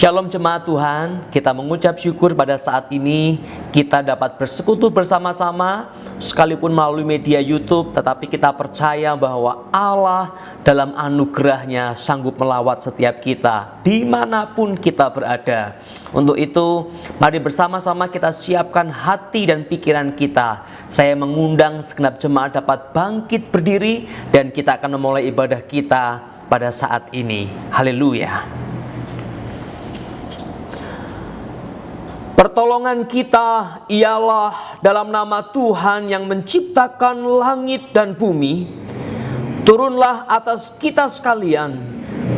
Shalom jemaat Tuhan, kita mengucap syukur pada saat ini kita dapat bersekutu bersama-sama sekalipun melalui media YouTube, tetapi kita percaya bahwa Allah dalam anugerahnya sanggup melawat setiap kita dimanapun kita berada. Untuk itu, mari bersama-sama kita siapkan hati dan pikiran kita. Saya mengundang segenap jemaat dapat bangkit berdiri dan kita akan memulai ibadah kita pada saat ini. Haleluya. Pertolongan kita ialah dalam nama Tuhan yang menciptakan langit dan bumi. Turunlah atas kita sekalian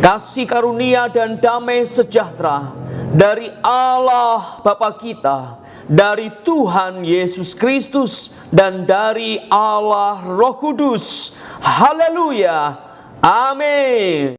kasih karunia dan damai sejahtera dari Allah Bapa kita, dari Tuhan Yesus Kristus, dan dari Allah Roh Kudus. Haleluya. Amin.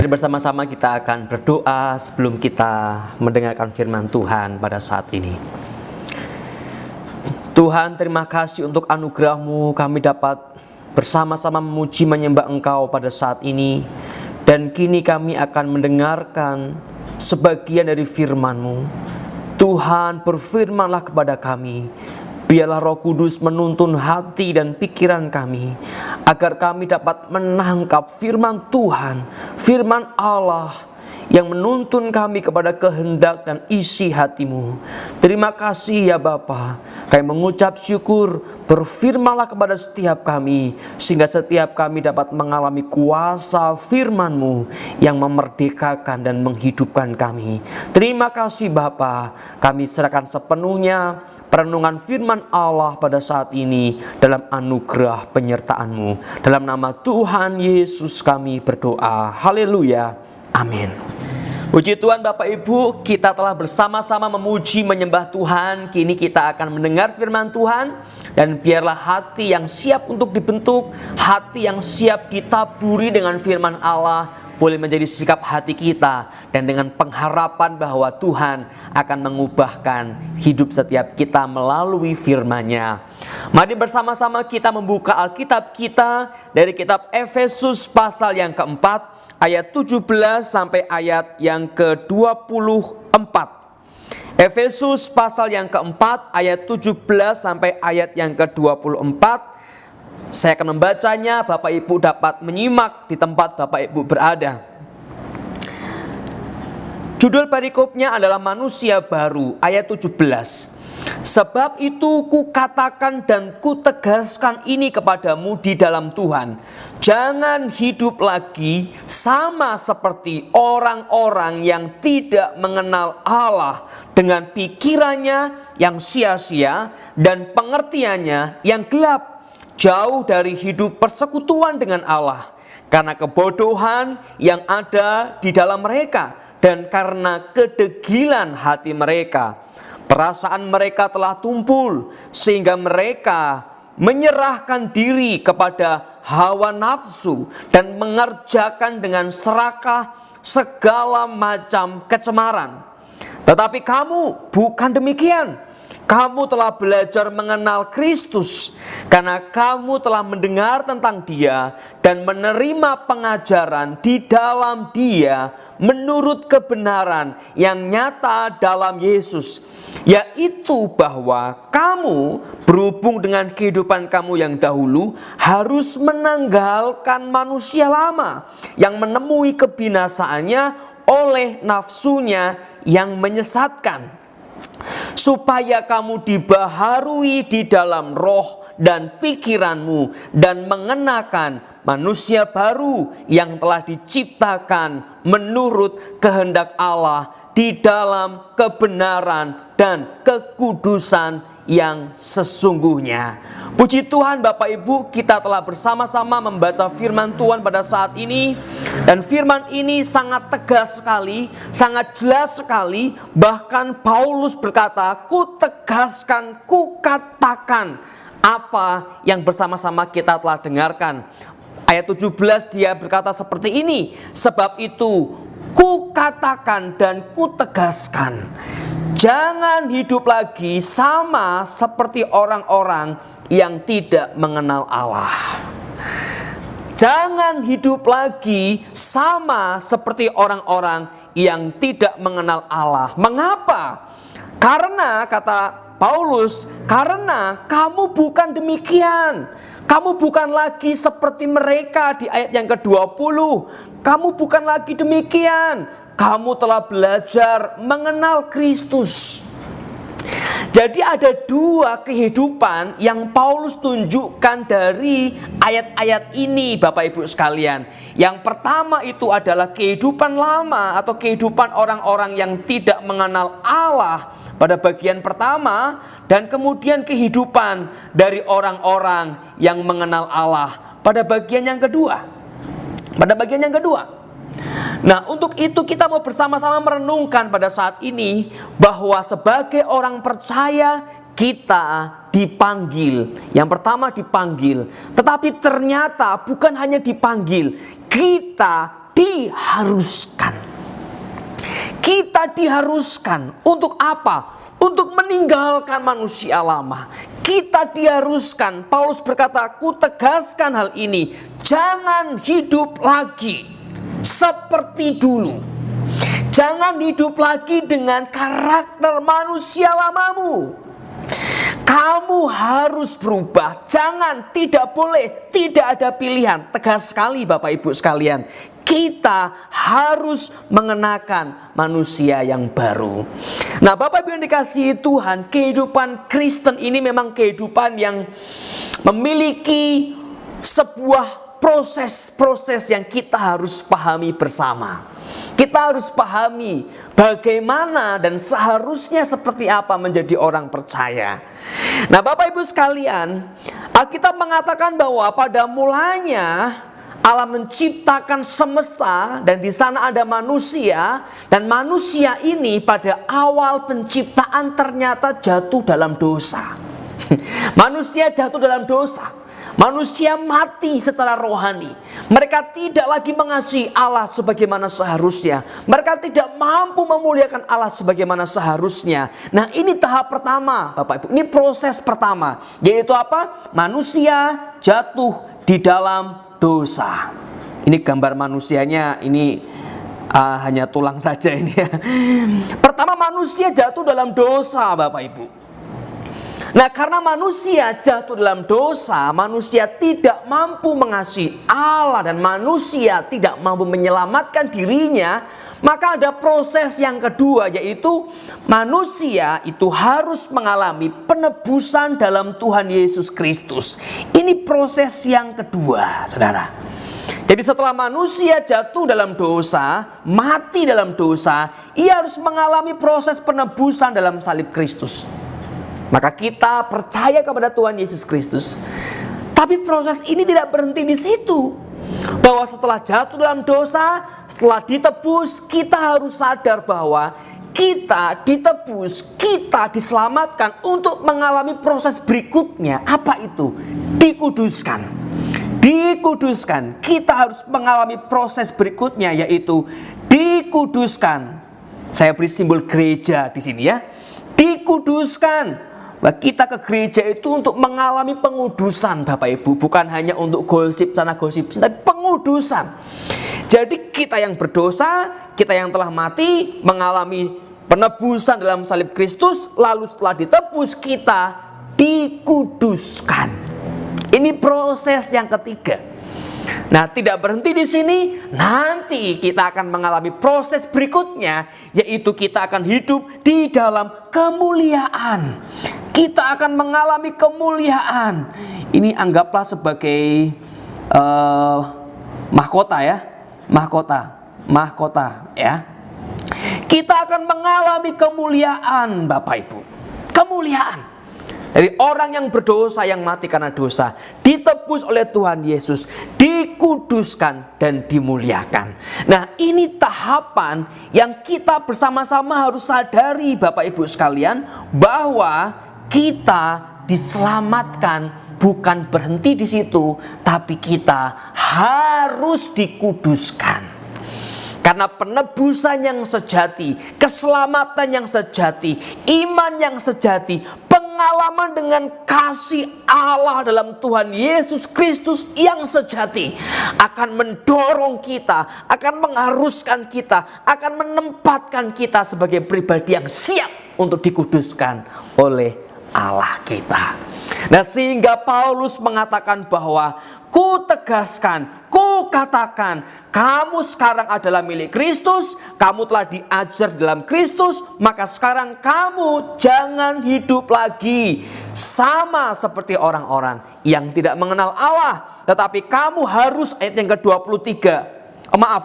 Mari bersama-sama kita akan berdoa sebelum kita mendengarkan firman Tuhan pada saat ini. Tuhan, terima kasih untuk anugerah-Mu, kami dapat bersama-sama memuji menyembah Engkau pada saat ini. Dan kini kami akan mendengarkan sebagian dari firman-Mu. Tuhan, berfirmanlah kepada kami. Biarlah Roh Kudus menuntun hati dan pikiran kami, agar kami dapat menangkap firman Tuhan, firman Allah yang menuntun kami kepada kehendak dan isi hati-Mu. Terima kasih ya Bapa. Kami mengucap syukur, berfirmanlah kepada setiap kami, sehingga setiap kami dapat mengalami kuasa firman-Mu yang memerdekakan dan menghidupkan kami. Terima kasih Bapa. Kami serahkan sepenuhnya perenungan firman Allah pada saat ini dalam anugerah penyertaan-Mu. Dalam nama Tuhan Yesus kami berdoa. Haleluya. Amin. Puji Tuhan Bapak Ibu, kita telah bersama-sama memuji menyembah Tuhan. Kini kita akan mendengar firman Tuhan. Dan biarlah hati yang siap untuk dibentuk, hati yang siap ditaburi dengan firman Allah, boleh menjadi sikap hati kita, dan dengan pengharapan bahwa Tuhan akan mengubahkan hidup setiap kita melalui firman-Nya. Mari bersama-sama kita membuka Alkitab kita dari kitab Efesus pasal yang keempat, ayat 17 sampai ayat yang ke-24. Efesus pasal yang keempat, ayat 17 sampai ayat yang ke-24. Saya akan membacanya, Bapak Ibu dapat menyimak di tempat Bapak Ibu berada. Judul perikopnya adalah manusia baru, ayat 17. Sebab itu kukatakan dan kutegaskan ini kepadamu di dalam Tuhan. Jangan hidup lagi sama seperti orang-orang yang tidak mengenal Allah, dengan pikirannya yang sia-sia dan pengertiannya yang gelap, jauh dari hidup persekutuan dengan Allah, karena kebodohan yang ada di dalam mereka dan karena kedegilan hati mereka. Perasaan mereka telah tumpul sehingga mereka menyerahkan diri kepada hawa nafsu dan mengerjakan dengan serakah segala macam kecemaran. Tetapi kamu bukan demikian. Kamu telah belajar mengenal Kristus, karena kamu telah mendengar tentang Dia dan menerima pengajaran di dalam Dia menurut kebenaran yang nyata dalam Yesus, yaitu bahwa kamu berhubung dengan kehidupan kamu yang dahulu harus menanggalkan manusia lama yang menemui kebinasaannya oleh nafsunya yang menyesatkan, supaya kamu dibaharui di dalam roh dan pikiranmu, dan mengenakan manusia baru yang telah diciptakan menurut kehendak Allah di dalam kebenaran dan kekudusan yang sesungguhnya. Puji Tuhan Bapak Ibu, kita telah bersama-sama membaca firman Tuhan pada saat ini. Dan firman ini sangat tegas sekali, sangat jelas sekali. Bahkan Paulus berkata, kutegaskan, kukatakan apa yang bersama-sama kita telah dengarkan. Ayat 17 dia berkata seperti ini, sebab itu kukatakan dan kutegaskan, jangan hidup lagi sama seperti orang-orang yang tidak mengenal Allah. Jangan hidup lagi sama seperti orang-orang yang tidak mengenal Allah. Mengapa? Karena kata Paulus, karena kamu bukan demikian. Kamu bukan lagi seperti mereka di ayat yang ke-20. Kamu bukan lagi demikian. Kamu telah belajar mengenal Kristus. Jadi ada dua kehidupan yang Paulus tunjukkan dari ayat-ayat ini Bapak Ibu sekalian. Yang pertama itu adalah kehidupan lama atau kehidupan orang-orang yang tidak mengenal Allah pada bagian pertama, dan kemudian kehidupan dari orang-orang yang mengenal Allah pada bagian yang kedua. Nah, untuk itu kita mau bersama-sama merenungkan pada saat ini bahwa sebagai orang percaya kita dipanggil. Yang pertama dipanggil, tetapi ternyata bukan hanya dipanggil, kita diharuskan. Kita diharuskan untuk apa? Untuk meninggalkan manusia lama. Kita diharuskan, Paulus berkata, "Ku tegaskan hal ini, jangan hidup lagi seperti dulu." Jangan hidup lagi dengan karakter manusia lamamu. Kamu harus berubah. Jangan, tidak boleh, tidak ada pilihan. Tegas sekali Bapak Ibu sekalian. Kita harus mengenakan manusia yang baru. Nah, Bapak Ibu yang dikasihi Tuhan, kehidupan Kristen ini memang kehidupan yang memiliki sebuah proses-proses yang kita harus pahami bersama. Kita harus pahami bagaimana dan seharusnya seperti apa menjadi orang percaya. Nah, Bapak Ibu sekalian, Alkitab mengatakan bahwa pada mulanya Allah menciptakan semesta dan di sana ada manusia, dan manusia ini pada awal penciptaan ternyata jatuh dalam dosa. Manusia jatuh dalam dosa. Manusia mati secara rohani. Mereka tidak lagi mengasihi Allah sebagaimana seharusnya. Mereka tidak mampu memuliakan Allah sebagaimana seharusnya. Nah, ini tahap pertama, Bapak Ibu. Ini proses pertama, yaitu apa? Manusia jatuh di dalam dosa. Ini gambar manusianya, ini hanya tulang saja ini ya. Pertama, manusia jatuh dalam dosa, Bapak Ibu. Nah, karena manusia jatuh dalam dosa, manusia tidak mampu mengasihi Allah dan manusia tidak mampu menyelamatkan dirinya, maka ada proses yang kedua, yaitu manusia itu harus mengalami penebusan dalam Tuhan Yesus Kristus. Ini proses yang kedua, saudara. Jadi setelah manusia jatuh dalam dosa, mati dalam dosa, ia harus mengalami proses penebusan dalam salib Kristus. Maka kita percaya kepada Tuhan Yesus Kristus. Tapi proses ini tidak berhenti di situ. Bahwa setelah jatuh dalam dosa, setelah ditebus, kita harus sadar bahwa kita ditebus, kita diselamatkan untuk mengalami proses berikutnya. Apa itu? Dikuduskan. Dikuduskan. Kita harus mengalami proses berikutnya, yaitu dikuduskan. Saya beri simbol gereja di sini ya. Dikuduskan. Nah, kita ke gereja itu untuk mengalami pengudusan, Bapak Ibu. Bukan hanya untuk gosip sana gosip sini, tapi pengudusan. Jadi kita yang berdosa, kita yang telah mati, mengalami penebusan dalam salib Kristus. Lalu setelah ditebus, kita dikuduskan. Ini proses yang ketiga. Nah, tidak berhenti di sini. Nanti kita akan mengalami proses berikutnya, yaitu kita akan hidup di dalam kemuliaan. Kita akan mengalami kemuliaan. Ini anggaplah sebagai mahkota ya. Mahkota ya. Kita akan mengalami kemuliaan, Bapak Ibu. Kemuliaan. Dari orang yang berdosa, yang mati karena dosa, ditebus oleh Tuhan Yesus, dikuduskan dan dimuliakan. Nah, ini tahapan yang kita bersama-sama harus sadari, Bapak Ibu sekalian, bahwa kita diselamatkan bukan berhenti di situ, tapi kita harus dikuduskan. Karena penebusan yang sejati, keselamatan yang sejati, iman yang sejati, pengalaman dengan kasih Allah dalam Tuhan Yesus Kristus yang sejati akan mendorong kita, akan mengharuskan kita, akan menempatkan kita sebagai pribadi yang siap untuk dikuduskan oleh Allah kita. Nah, sehingga Paulus mengatakan bahwa ku tegaskan, ku katakan, kamu sekarang adalah milik Kristus, kamu telah diajar dalam Kristus, maka sekarang kamu jangan hidup lagi sama seperti orang-orang yang tidak mengenal Allah. Tetapi kamu harus, ayat yang ke-23,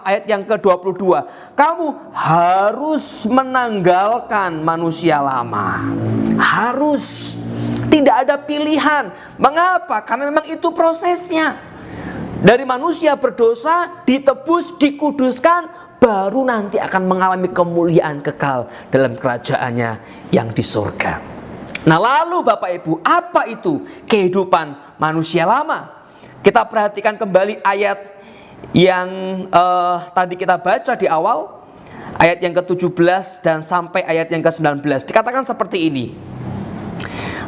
ayat yang ke-22, kamu harus menanggalkan manusia lama. Harus. Tidak ada pilihan. Mengapa? Karena memang itu prosesnya. Dari manusia berdosa, ditebus, dikuduskan, baru nanti akan mengalami kemuliaan kekal dalam kerajaannya yang di surga. Nah, lalu Bapak Ibu, apa itu kehidupan manusia lama? Kita perhatikan kembali ayat yang tadi kita baca di awal, ayat yang ke-17 dan sampai ayat yang ke-19. Dikatakan seperti ini.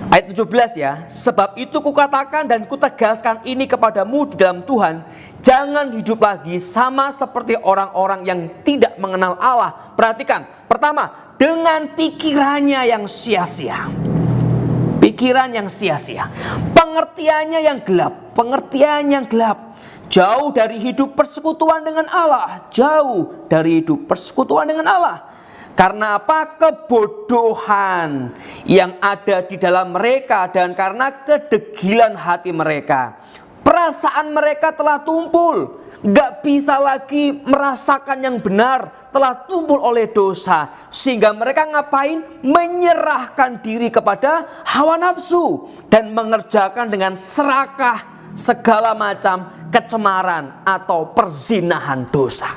Ayat 17 ya, sebab itu kukatakan dan kutegaskan ini kepadamu di dalam Tuhan, jangan hidup lagi sama seperti orang-orang yang tidak mengenal Allah. Perhatikan, pertama, dengan pikirannya yang sia-sia. Pikiran yang sia-sia, pengertiannya yang gelap, pengertian yang gelap. Jauh dari hidup persekutuan dengan Allah, jauh dari hidup persekutuan dengan Allah. Karena apa? Kebodohan yang ada di dalam mereka dan karena kedegilan hati mereka. Perasaan mereka telah tumpul, gak bisa lagi merasakan yang benar, telah tumpul oleh dosa. Sehingga mereka ngapain? Menyerahkan diri kepada hawa nafsu dan mengerjakan dengan serakah segala macam kecemaran atau perzinahan dosa.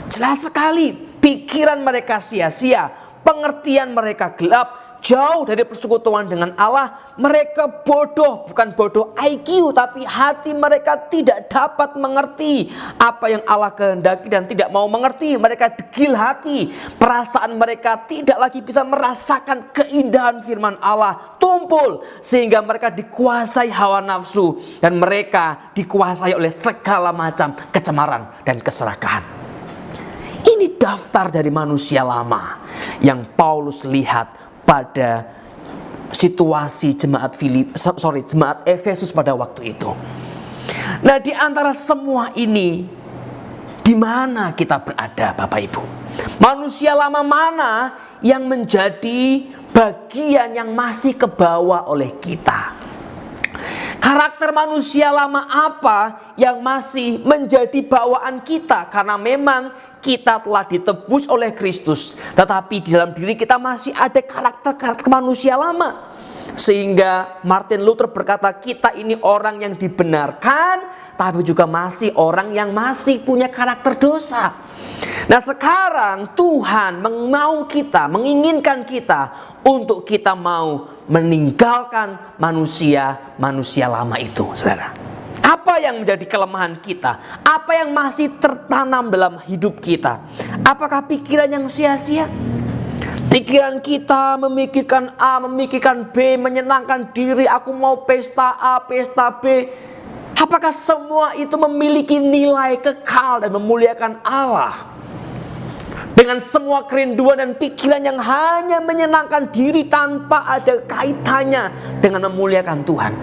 Jelas sekali. Pikiran mereka sia-sia, pengertian mereka gelap, jauh dari persekutuan dengan Allah. Mereka bodoh, bukan bodoh IQ, tapi hati mereka tidak dapat mengerti apa yang Allah kehendaki dan tidak mau mengerti. Mereka degil hati, perasaan mereka tidak lagi bisa merasakan keindahan firman Allah, tumpul sehingga mereka dikuasai hawa nafsu dan mereka dikuasai oleh segala macam kecemaran dan keserakahan. Ini daftar dari manusia lama yang Paulus lihat pada situasi jemaat Efesus pada waktu itu. Nah, di antara semua ini, di mana kita berada, Bapak Ibu? Manusia lama mana yang menjadi bagian yang masih kebawa oleh kita? Karakter manusia lama apa yang masih menjadi bawaan kita? Karena memang kita telah ditebus oleh Kristus, tetapi di dalam diri kita masih ada karakter-karakter manusia lama. Sehingga Martin Luther berkata, kita ini orang yang dibenarkan, tapi juga masih orang yang masih punya karakter dosa. Nah, sekarang Tuhan menginginkan kita untuk kita mau meninggalkan manusia lama itu, saudara. Apa yang menjadi kelemahan kita? Apa yang masih tertanam dalam hidup kita? Apakah pikiran yang sia-sia? Pikiran kita memikirkan A, memikirkan B, menyenangkan diri, aku mau pesta A, pesta B. Apakah semua itu memiliki nilai kekal dan memuliakan Allah? Dengan semua kerinduan dan pikiran yang hanya menyenangkan diri tanpa ada kaitannya dengan memuliakan Tuhan.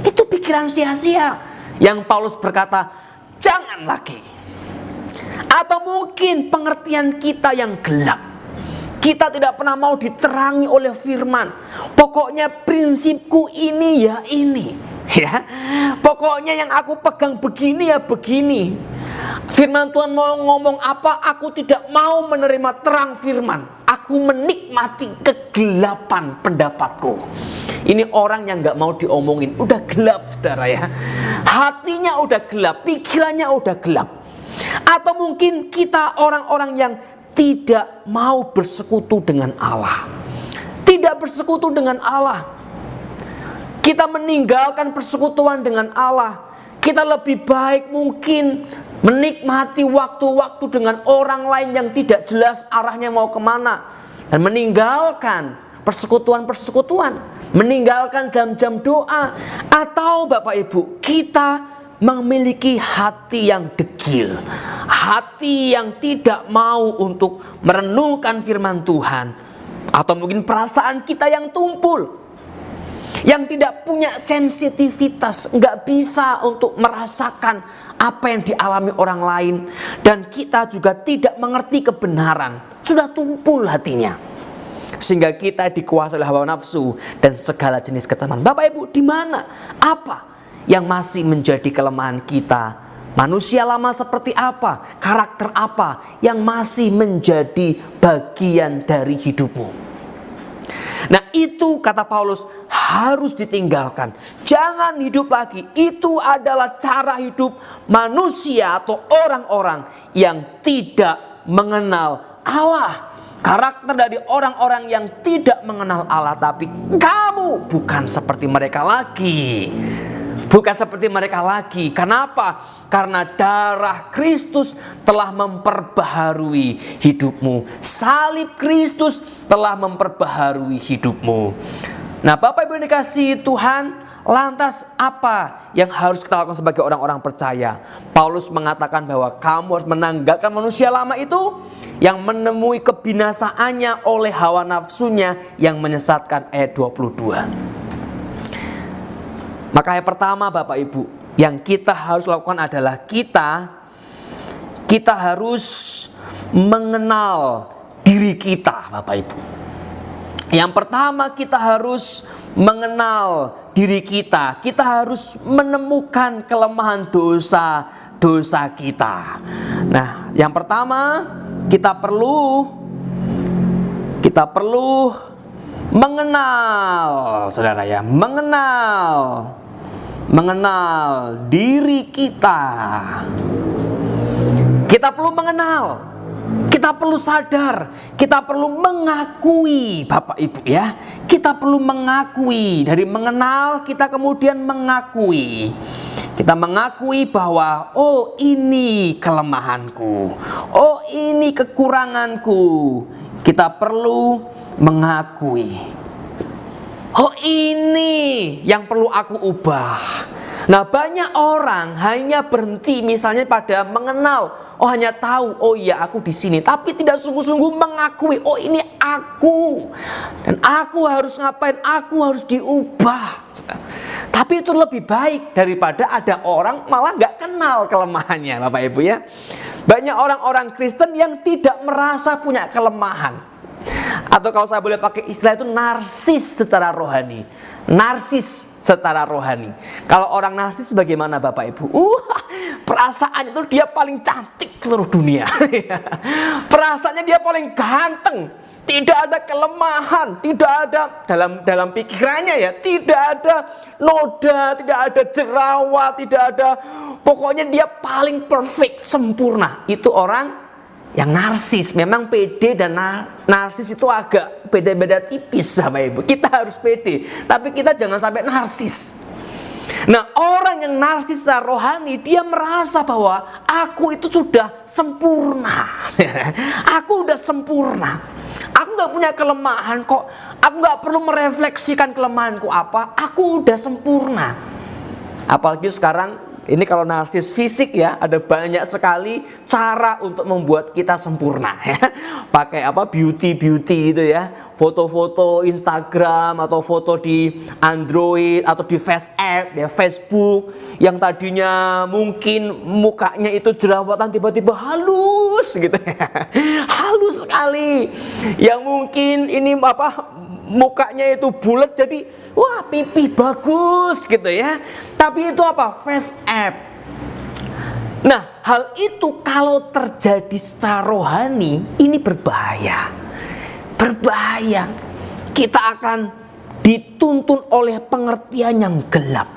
Itu pikiran sia-sia yang Paulus berkata, jangan lagi. Atau mungkin pengertian kita yang gelap. Kita tidak pernah mau diterangi oleh firman. Pokoknya prinsipku ini ya ini. Ya, pokoknya yang aku pegang begini ya begini. Firman Tuhan mau ngomong apa, aku tidak mau menerima terang firman. Aku menikmati kegelapan pendapatku. Ini orang yang gak mau diomongin. Udah gelap, saudara ya. Hatinya udah gelap, pikirannya udah gelap. Atau mungkin kita orang-orang yang tidak mau bersekutu dengan Allah. Tidak bersekutu dengan Allah. Kita meninggalkan persekutuan dengan Allah. Kita lebih baik mungkin menikmati waktu-waktu dengan orang lain yang tidak jelas arahnya mau kemana. Dan meninggalkan persekutuan-persekutuan. Meninggalkan jam-jam doa. Atau Bapak Ibu, kita memiliki hati yang degil. Hati yang tidak mau untuk merenungkan firman Tuhan. Atau mungkin perasaan kita yang tumpul. Yang tidak punya sensitivitas, nggak bisa untuk merasakan apa yang dialami orang lain. Dan kita juga tidak mengerti kebenaran. Sudah tumpul hatinya. Sehingga kita dikuasai oleh hawa nafsu dan segala jenis kecemaran. Bapak Ibu, di mana? Apa yang masih menjadi kelemahan kita? Manusia lama seperti apa? Karakter apa yang masih menjadi bagian dari hidupmu? Nah, itu kata Paulus harus ditinggalkan. Jangan hidup lagi. Itu adalah cara hidup manusia atau orang-orang yang tidak mengenal Allah. Karakter dari orang-orang yang tidak mengenal Allah. Tapi kamu bukan seperti mereka lagi. Bukan seperti mereka lagi. Kenapa? Karena darah Kristus telah memperbaharui hidupmu. Salib Kristus telah memperbaharui hidupmu. Nah, Bapak Ibu yang dikasihi Tuhan, lantas apa yang harus kita lakukan sebagai orang-orang percaya? Paulus mengatakan bahwa kamu harus menanggalkan manusia lama itu yang menemui kebinasaannya oleh hawa nafsunya yang menyesatkan. Ayat 22. Maka yang pertama Bapak Ibu, yang kita harus lakukan adalah kita harus mengenal diri kita, Bapak Ibu. Yang pertama kita harus mengenal diri kita. Kita harus menemukan kelemahan dosa kita. Nah, yang pertama kita perlu mengenal, saudara ya, mengenal diri kita. Kita perlu mengenal. Kita perlu sadar, kita perlu mengakui, Bapak Ibu ya. Kita perlu mengakui, dari mengenal kita kemudian mengakui. Kita mengakui bahwa oh ini kelemahanku, oh ini kekuranganku. Kita perlu mengakui, oh ini yang perlu aku ubah. Nah, banyak orang hanya berhenti misalnya pada mengenal, oh hanya tahu, oh iya aku di sini, tapi tidak sungguh-sungguh mengakui, oh ini aku, dan aku harus ngapain, aku harus diubah. Tapi itu lebih baik daripada ada orang malah nggak kenal kelemahannya, Bapak Ibu ya. Banyak orang-orang Kristen yang tidak merasa punya kelemahan, atau kalau saya boleh pakai istilah itu narsis secara rohani. Narsis secara rohani. Kalau orang narsis bagaimana Bapak Ibu? Perasaannya itu dia paling cantik seluruh dunia. Perasaannya dia paling ganteng. Tidak ada kelemahan, tidak ada dalam pikirannya ya, tidak ada noda, tidak ada jerawat, tidak ada, pokoknya dia paling perfect, sempurna. Itu orang yang narsis. Memang pede dan narsis itu agak beda-beda tipis Bapak Ibu. Kita harus pede, tapi kita jangan sampai narsis. Nah, orang yang narsis secara rohani, dia merasa bahwa aku itu sudah sempurna. Aku udah sempurna. Aku gak punya kelemahan kok. Aku gak perlu merefleksikan kelemahanku apa. Aku udah sempurna. Apalagi sekarang ini kalau narsis fisik ya, ada banyak sekali cara untuk membuat kita sempurna ya. Pakai apa, beauty itu ya, foto-foto Instagram atau foto di Android atau di Facebook yang tadinya mungkin mukanya itu jerawatan tiba-tiba halus gitu ya. Halus sekali. Yang mungkin ini apa, mukanya itu bulat jadi wah pipi bagus gitu ya. Tapi itu apa? Face app. Nah, hal itu kalau terjadi secara rohani ini berbahaya. Berbahaya. Kita akan dituntun oleh pengertian yang gelap.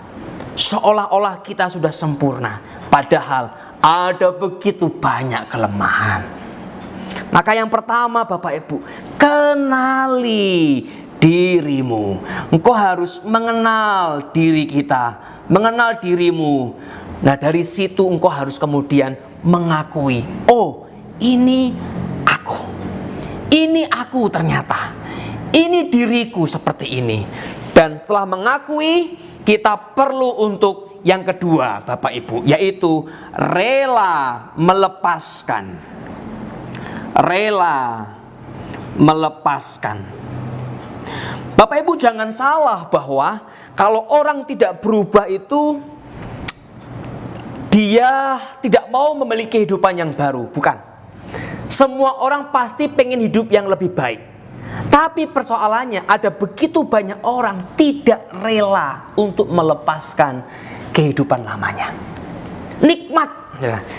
Seolah-olah kita sudah sempurna, padahal ada begitu banyak kelemahan. Maka yang pertama Bapak Ibu, kenali dirimu. Engkau harus mengenal diri kita, mengenal dirimu. Nah, dari situ engkau harus kemudian mengakui, oh ini aku. Ini aku ternyata. Ini diriku seperti ini. Dan setelah mengakui, kita perlu untuk yang kedua Bapak Ibu, yaitu rela melepaskan. Rela melepaskan. Bapak Ibu jangan salah bahwa kalau orang tidak berubah itu dia tidak mau memiliki kehidupan yang baru. Bukan. Semua orang pasti pengen hidup yang lebih baik. Tapi persoalannya ada begitu banyak orang tidak rela untuk melepaskan kehidupan lamanya. Nikmat.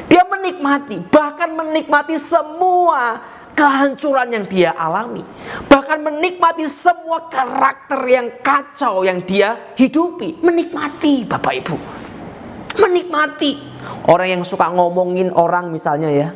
Dia menikmati, bahkan menikmati semua kehancuran yang dia alami, bahkan menikmati semua karakter yang kacau yang dia hidupi. Menikmati Bapak Ibu, menikmati. Orang yang suka ngomongin orang misalnya ya,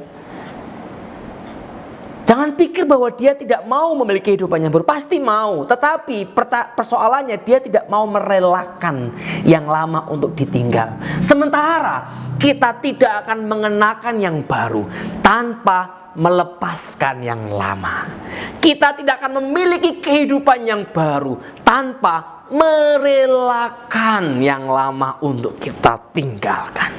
Jangan pikir bahwa dia tidak mau memiliki kehidupan yang baru. Pasti mau, tetapi persoalannya dia tidak mau merelakan yang lama untuk ditinggal. Sementara kita tidak akan mengenakan yang baru tanpa melepaskan yang lama. Kita tidak akan memiliki kehidupan yang baru tanpa merelakan yang lama untuk kita tinggalkan.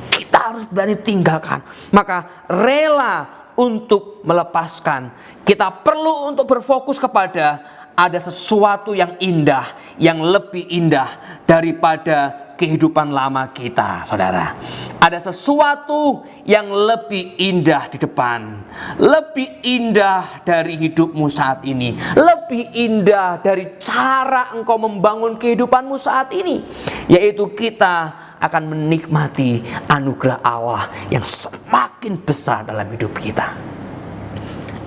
Kita harus berani tinggalkan. Maka rela untuk melepaskan. Kita perlu untuk berfokus kepada ada sesuatu yang indah, yang lebih indah daripada kehidupan lama kita, saudara. Ada sesuatu yang lebih indah di depan, lebih indah dari hidupmu saat ini, lebih indah dari cara engkau membangun kehidupanmu saat ini, yaitu kita akan menikmati anugerah Allah yang semakin besar dalam hidup kita.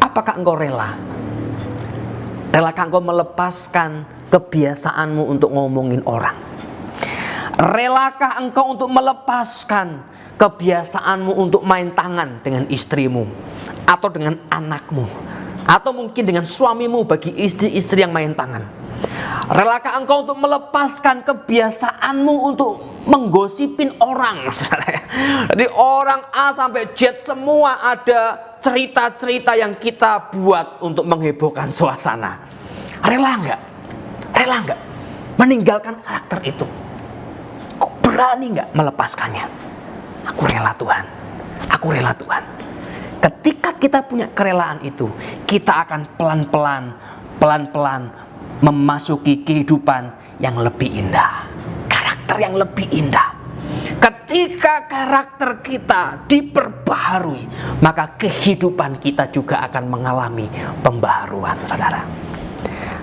Apakah engkau rela? Relakah engkau melepaskan kebiasaanmu untuk ngomongin orang? Relakah engkau untuk melepaskan kebiasaanmu untuk main tangan dengan istrimu, atau dengan anakmu, atau mungkin dengan suamimu bagi istri-istri yang main tangan? Relakah engkau untuk melepaskan kebiasaanmu untuk menggosipin orang? Jadi orang A sampai Z semua ada cerita-cerita yang kita buat untuk menghebohkan suasana. Rela enggak? Rela enggak meninggalkan karakter itu? Kok berani enggak melepaskannya? Aku rela Tuhan. Aku rela Tuhan. Ketika kita punya kerelaan itu, kita akan pelan-pelan memasuki kehidupan yang lebih indah, karakter yang lebih indah. Ketika karakter kita diperbaharui, maka kehidupan kita juga akan mengalami pembaharuan, saudara.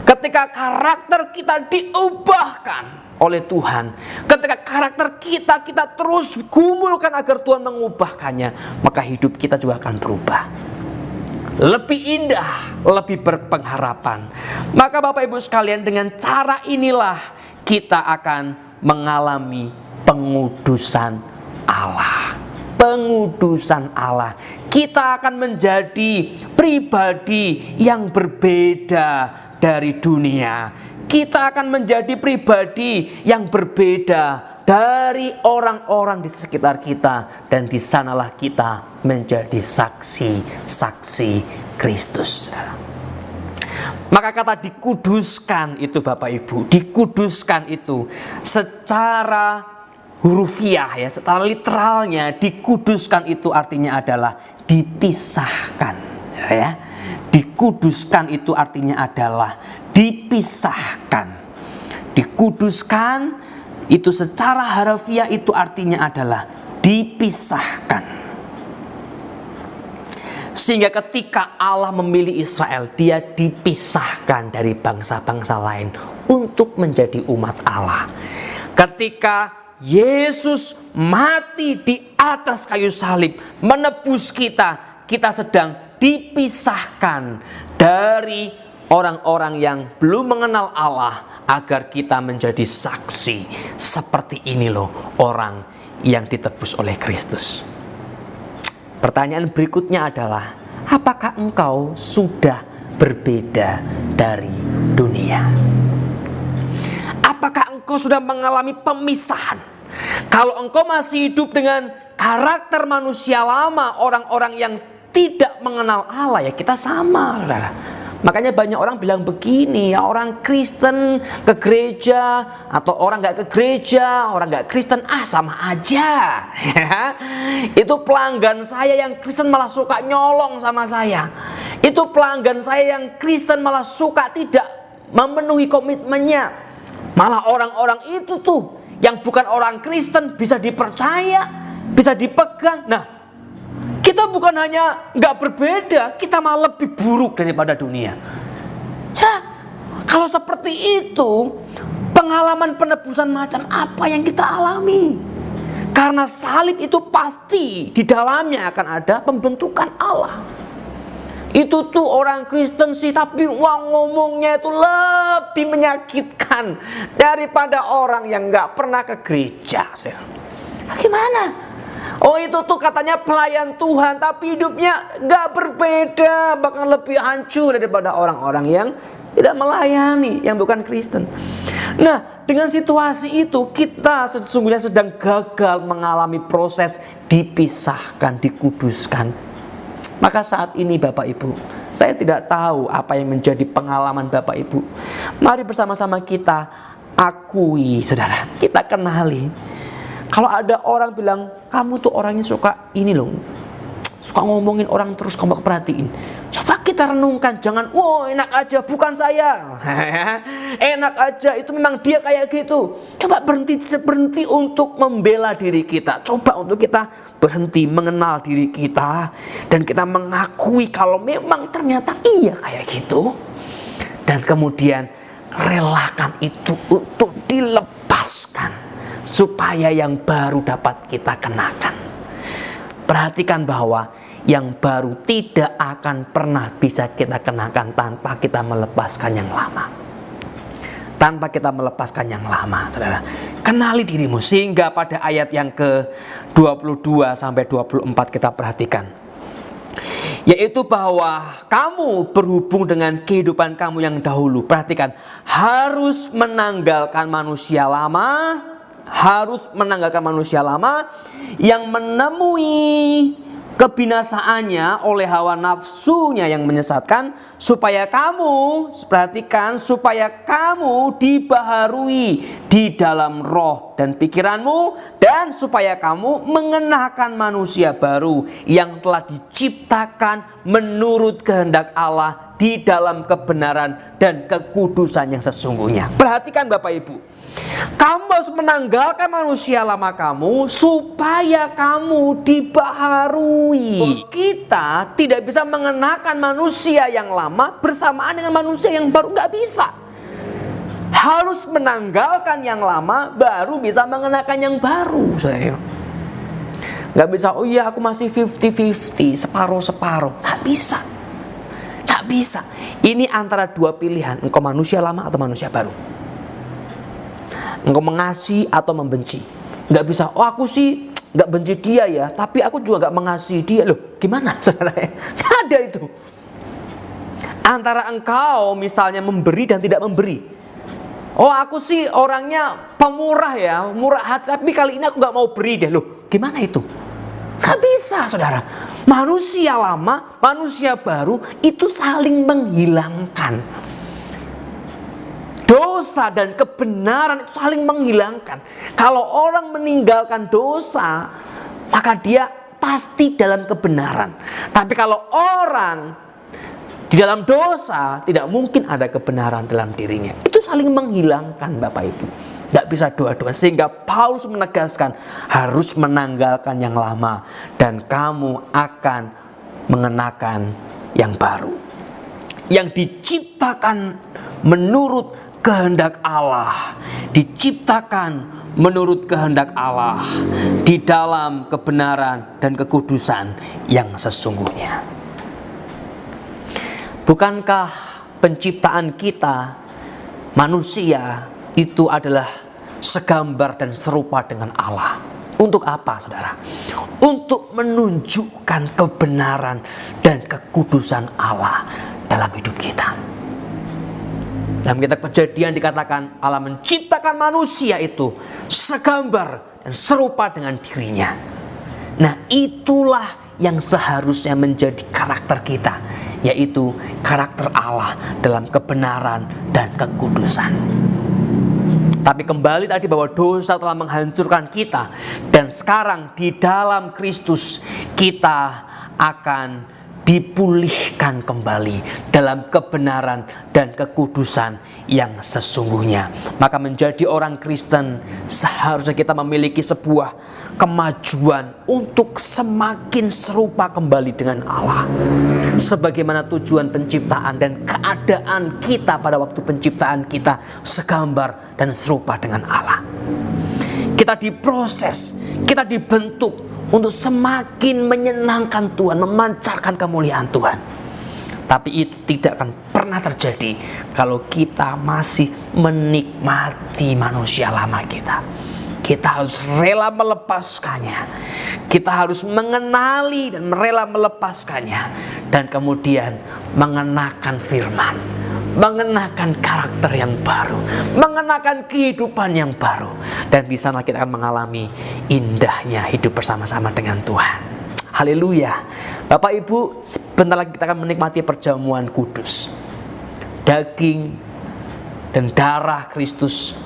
Ketika karakter kita diubahkan oleh Tuhan, ketika karakter kita terus gumulkan agar Tuhan mengubahkannya, maka hidup kita juga akan berubah, lebih indah, lebih berpengharapan. Maka Bapak Ibu sekalian, dengan cara inilah kita akan mengalami pengudusan Allah. Pengudusan Allah. Kita akan menjadi pribadi yang berbeda dari dunia. Kita akan menjadi pribadi yang berbeda dari orang-orang di sekitar kita, dan di sanalah kita menjadi saksi-saksi Kristus. Maka kata dikuduskan itu Bapak Ibu, dikuduskan itu secara hurufiah ya, secara literalnya dikuduskan itu artinya adalah dipisahkan ya. Dikuduskan itu artinya adalah dipisahkan. Dikuduskan itu secara harfiah itu artinya adalah dipisahkan. Sehingga ketika Allah memilih Israel, dia dipisahkan dari bangsa-bangsa lain untuk menjadi umat Allah. Ketika Yesus mati di atas kayu salib menebus kita, kita sedang dipisahkan dari orang-orang yang belum mengenal Allah, agar kita menjadi saksi. Seperti ini loh orang yang ditebus oleh Kristus. Pertanyaan berikutnya adalah, apakah engkau sudah berbeda dari dunia? Apakah engkau sudah mengalami pemisahan? Kalau engkau masih hidup dengan karakter manusia lama, orang-orang yang tidak mengenal Allah, ya kita sama, saudara. Makanya banyak orang bilang begini, ya orang Kristen ke gereja atau orang nggak ke gereja, orang nggak Kristen, sama aja. Itu pelanggan saya yang Kristen malah suka nyolong sama saya. Itu pelanggan saya yang Kristen malah suka tidak memenuhi komitmennya. Malah orang-orang itu tuh yang bukan orang Kristen bisa dipercaya, bisa dipegang. Nah, kita bukan hanya nggak berbeda, kita malah lebih buruk daripada dunia. Ya, kalau seperti itu, pengalaman penebusan macam apa yang kita alami? Karena salib itu pasti di dalamnya akan ada pembentukan Allah. Itu tuh orang Kristen sih, tapi ngomongnya itu lebih menyakitkan daripada orang yang nggak pernah ke gereja. Gimana? Oh itu tuh katanya pelayan Tuhan, tapi hidupnya gak berbeda, bahkan lebih hancur daripada orang-orang yang tidak melayani, yang bukan Kristen. Nah, dengan situasi itu kita sesungguhnya sedang gagal mengalami proses dipisahkan, dikuduskan. Maka saat ini Bapak Ibu, saya tidak tahu apa yang menjadi pengalaman Bapak Ibu. Mari bersama-sama kita akui, saudara, kita kenali. Kalau ada orang bilang, kamu tuh orangnya suka ini loh, suka ngomongin orang terus, kamu perhatiin. Coba kita renungkan, jangan, enak aja, bukan saya. Enak aja, itu memang dia kayak gitu. Coba berhenti untuk membela diri kita. Coba untuk kita berhenti mengenal diri kita. Dan kita mengakui kalau memang ternyata iya kayak gitu. Dan kemudian relakan itu untuk dilepaskan, supaya yang baru dapat kita kenakan. Perhatikan bahwa yang baru tidak akan pernah bisa kita kenakan tanpa kita melepaskan yang lama. Tanpa kita melepaskan yang lama, saudara. Kenali dirimu, sehingga pada ayat yang ke-22 sampai 24 kita perhatikan. Yaitu bahwa kamu berhubung dengan kehidupan kamu yang dahulu. Perhatikan, harus menanggalkan manusia lama, yang menemui kebinasaannya oleh hawa nafsunya yang menyesatkan, supaya kamu, perhatikan, supaya kamu dibaharui di dalam roh dan pikiranmu, dan supaya kamu mengenakan manusia baru yang telah diciptakan menurut kehendak Allah di dalam kebenaran dan kekudusan yang sesungguhnya. Perhatikan Bapak Ibu, kamu harus menanggalkan manusia lama kamu supaya kamu dibaharui. Kita tidak bisa mengenakan manusia yang lama bersamaan dengan manusia yang baru, nggak bisa. Harus menanggalkan yang lama baru bisa mengenakan yang baru. Saya nggak bisa, oh iya aku masih 50-50, separuh-separuh. Nggak bisa. Nggak bisa. Ini antara dua pilihan, engkau manusia lama atau manusia baru. Engkau mengasihi atau membenci. Nggak bisa, oh aku sih nggak benci dia ya, tapi aku juga nggak mengasihi dia. Loh, gimana saudara? Nggak ada itu. Antara engkau misalnya memberi dan tidak memberi. Oh aku sih orangnya pemurah ya, murah hati, tapi kali ini aku nggak mau beri deh. Loh, gimana itu? Nggak bisa saudara. Manusia lama, manusia baru itu saling menghilangkan. Dosa dan kebenaran itu saling menghilangkan. Kalau orang meninggalkan dosa, maka dia pasti dalam kebenaran. Tapi kalau orang di dalam dosa, tidak mungkin ada kebenaran dalam dirinya. Itu saling menghilangkan Bapak Ibu. Tidak bisa dua-dua. Sehingga Paulus menegaskan harus menanggalkan yang lama, dan kamu akan mengenakan yang baru, yang diciptakan menurut kehendak Allah, diciptakan menurut kehendak Allah di dalam kebenaran dan kekudusan yang sesungguhnya. Bukankah penciptaan kita manusia itu adalah segambar dan serupa dengan Allah? Untuk apa saudara? Untuk menunjukkan kebenaran dan kekudusan Allah dalam hidup kita. Dalam kitab Kejadian dikatakan Allah menciptakan manusia itu segambar dan serupa dengan dirinya. Nah itulah yang seharusnya menjadi karakter kita, yaitu karakter Allah dalam kebenaran dan kekudusan. Tapi kembali tadi bahwa dosa telah menghancurkan kita, dan sekarang di dalam Kristus kita akan dipulihkan kembali dalam kebenaran dan kekudusan yang sesungguhnya. Maka menjadi orang Kristen seharusnya kita memiliki sebuah kemajuan untuk semakin serupa kembali dengan Allah, sebagaimana tujuan penciptaan dan keadaan kita pada waktu penciptaan kita segambar dan serupa dengan Allah. Kita diproses, kita dibentuk untuk semakin menyenangkan Tuhan, memancarkan kemuliaan Tuhan. Tapi itu tidak akan pernah terjadi kalau kita masih menikmati manusia lama kita. Kita harus rela melepaskannya. Kita harus mengenali dan rela melepaskannya. Dan kemudian mengenakan firman, mengenakan karakter yang baru, mengenakan kehidupan yang baru. Dan di sana kita akan mengalami indahnya hidup bersama-sama dengan Tuhan. Haleluya. Bapak Ibu, sebentar lagi kita akan menikmati perjamuan kudus. Daging dan darah Kristus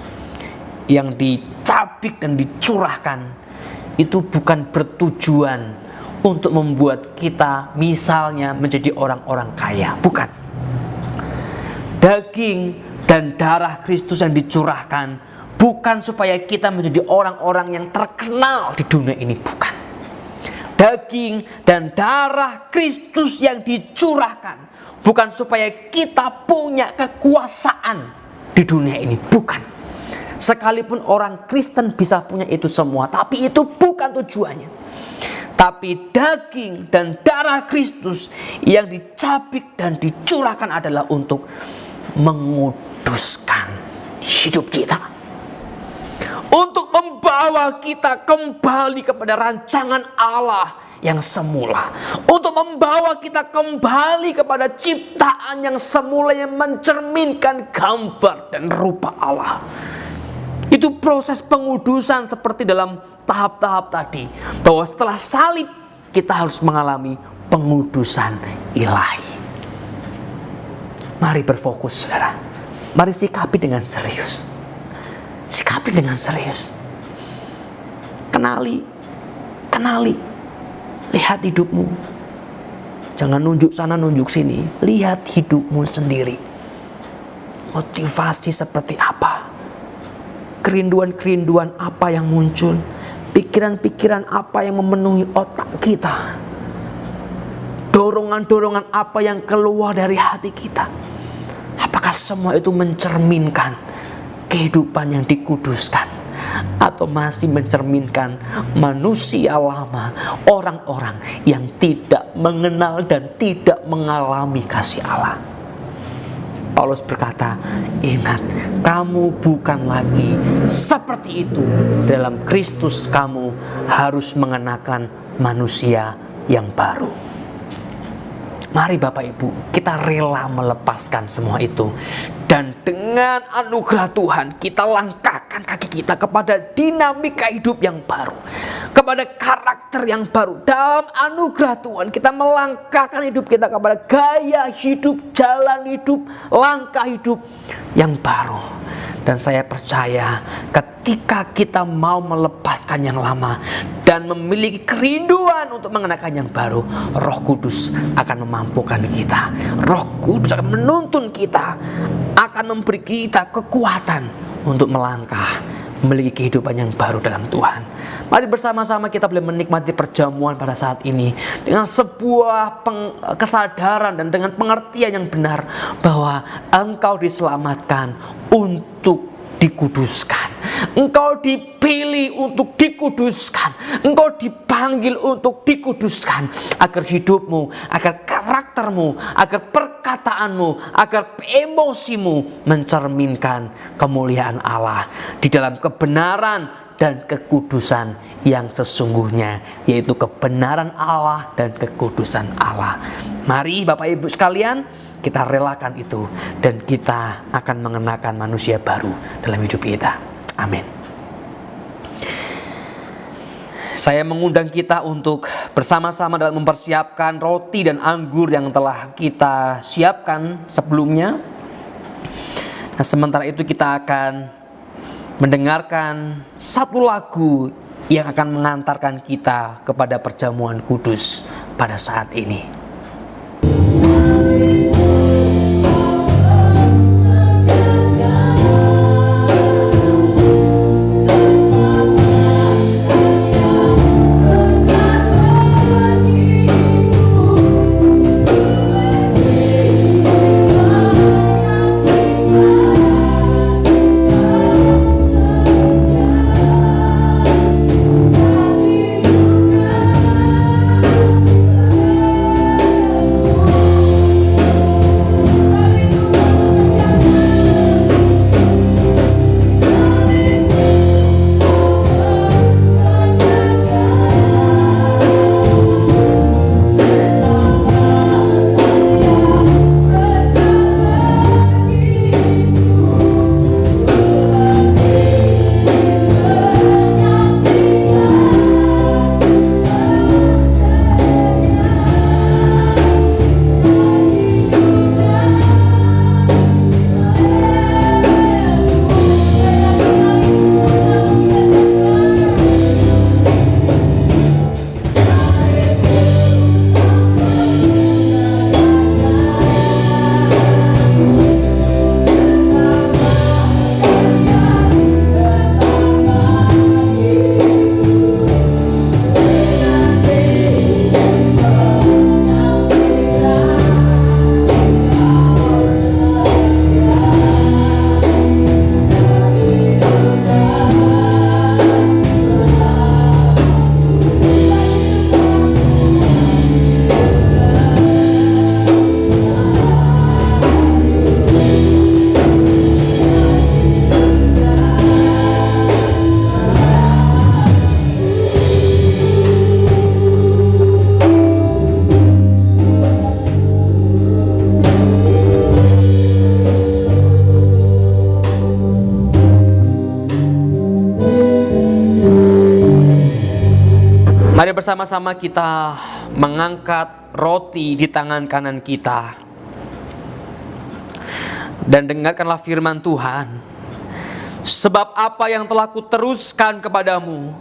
yang dicabik dan dicurahkan itu bukan bertujuan untuk membuat kita misalnya menjadi orang-orang kaya. Bukan. Daging dan darah Kristus yang dicurahkan bukan supaya kita menjadi orang-orang yang terkenal di dunia ini. Bukan. Daging dan darah Kristus yang dicurahkan bukan supaya kita punya kekuasaan di dunia ini. Bukan. Sekalipun orang Kristen bisa punya itu semua, tapi itu bukan tujuannya. Tapi daging dan darah Kristus yang dicabik dan dicurahkan adalah untuk menguduskan hidup kita, untuk membawa kita kembali kepada rancangan Allah yang semula, untuk membawa kita kembali kepada ciptaan yang semula yang mencerminkan gambar dan rupa Allah. Itu proses pengudusan seperti dalam tahap-tahap tadi, bahwa setelah salib kita harus mengalami pengudusan ilahi. Mari berfokus, saudara. Mari sikapi dengan serius. Sikapi dengan serius. Kenali. Lihat hidupmu. Jangan nunjuk sana, nunjuk sini. Lihat hidupmu sendiri. Motivasi seperti apa? Kerinduan-kerinduan apa yang muncul? Pikiran-pikiran apa yang memenuhi otak kita? Dorongan-dorongan apa yang keluar dari hati kita? Apakah semua itu mencerminkan kehidupan yang dikuduskan? Atau masih mencerminkan manusia lama, orang-orang yang tidak mengenal dan tidak mengalami kasih Allah? Paulus berkata, ingat, kamu bukan lagi seperti itu. Dalam Kristus kamu harus mengenakan manusia yang baru. Mari Bapak Ibu, kita rela melepaskan semua itu. Dan dengan anugerah Tuhan, kita langkahkan kaki kita kepada dinamika hidup yang baru, kepada karakter yang baru. Dalam anugerah Tuhan, kita melangkahkan hidup kita kepada gaya hidup, jalan hidup, langkah hidup yang baru. Dan saya percaya ketika kita mau melepaskan yang lama dan memiliki kerinduan untuk mengenakan yang baru, Roh Kudus akan memampukan kita. Roh Kudus akan menuntun kita, akan memberi kita kekuatan untuk melangkah, memiliki kehidupan yang baru dalam Tuhan. Mari bersama-sama kita boleh menikmati perjamuan pada saat ini dengan sebuah kesadaran dan dengan pengertian yang benar bahwa engkau diselamatkan untuk dikuduskan. Engkau dipilih untuk dikuduskan. Engkau dipanggil untuk dikuduskan, agar hidupmu, agar karaktermu, agar perkataanmu, agar emosimu mencerminkan kemuliaan Allah di dalam kebenaran dan kekudusan yang sesungguhnya, yaitu kebenaran Allah dan kekudusan Allah. Mari Bapak Ibu sekalian, kita relakan itu dan kita akan mengenakan manusia baru dalam hidup kita. Amin. Saya mengundang kita untuk bersama-sama dalam mempersiapkan roti dan anggur yang telah kita siapkan sebelumnya. Nah, sementara itu kita akan mendengarkan satu lagu yang akan mengantarkan kita kepada perjamuan kudus pada saat ini. Mari bersama-sama kita mengangkat roti di tangan kanan kita. Dan dengarkanlah firman Tuhan. Sebab apa yang telah kuteruskan kepadamu,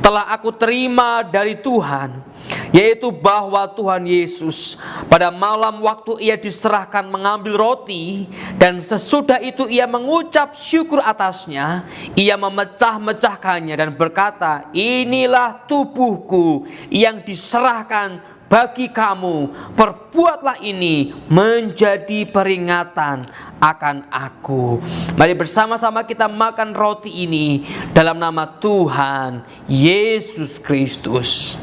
telah aku terima dari Tuhan, yaitu bahwa Tuhan Yesus pada malam waktu ia diserahkan mengambil roti, dan sesudah itu ia mengucap syukur atasnya, ia memecah-mecahkannya dan berkata, inilah tubuhku yang diserahkan bagi kamu, perbuatlah ini menjadi peringatan akan aku. Mari bersama-sama kita makan roti ini dalam nama Tuhan Yesus Kristus.